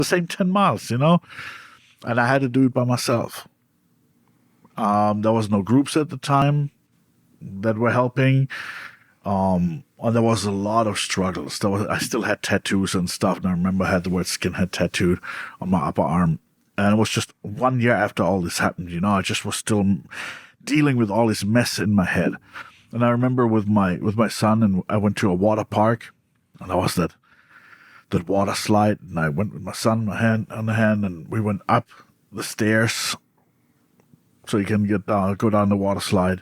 the same 10 miles, you know? And I had to do it by myself. There was no groups at the time that were helping. And there was a lot of struggles. I still had tattoos and stuff, and I remember I had the word skinhead tattooed on my upper arm. And it was just 1 year after all this happened, you know, I just was still dealing with all this mess in my head. And I remember with my son, and I went to a water park, and there was that water slide, and I went with my son on the hand, and we went up the stairs so you can go down the water slide.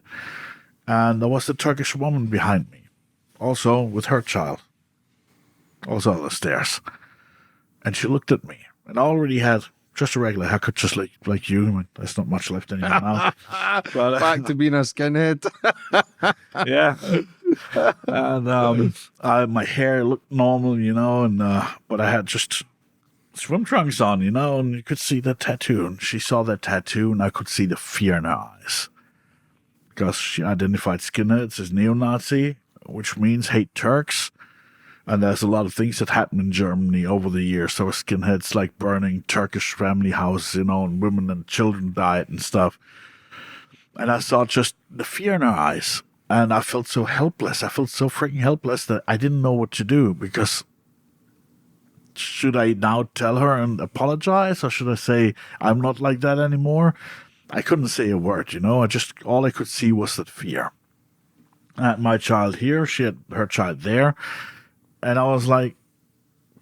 And there was a Turkish woman behind me, also with her child, also on the stairs. And she looked at me, and I already had just a regular haircut, just like you. I mean, there's not much left anymore now. But, Back to being a skinhead. yeah. And my hair looked normal, you know, and but I had just swim trunks on, you know, and you could see the tattoo. And she saw that tattoo, and I could see the fear in her eyes. Because she identified skinheads as neo-Nazi, which means hate Turks. And there's a lot of things that happened in Germany over the years. There were skinheads like burning Turkish family houses, you know, and women and children died and stuff. And I saw just the fear in her eyes. And I felt so helpless. I felt so freaking helpless that I didn't know what to do. Because should I now tell her and apologize? Or should I say, I'm not like that anymore? I couldn't say a word, you know. All I could see was that fear. I had my child here. She had her child there. And I was like,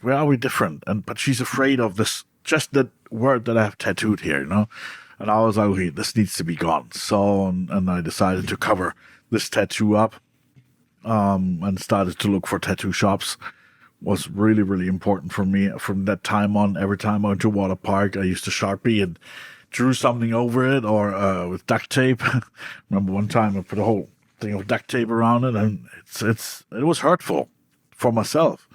where are we different? But she's afraid of this, just that word that I have tattooed here, you know? And I was like, okay, this needs to be gone. So, and I decided to cover this tattoo up, and started to look for tattoo shops. Was really, really important for me. From that time on, every time I went to a water park, I used to Sharpie and drew something over it, or with duct tape. Remember one time I put a whole thing of duct tape around it, and it was hurtful for myself.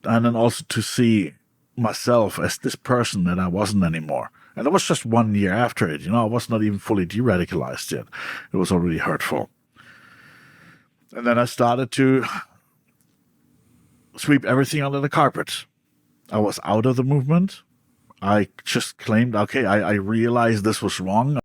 And then also to see myself as this person that I wasn't anymore. And it was just 1 year after it, you know, I was not even fully de-radicalized yet. It was already hurtful. And then I started to sweep everything under the carpet. I was out of the movement. I just claimed, okay, I realized this was wrong.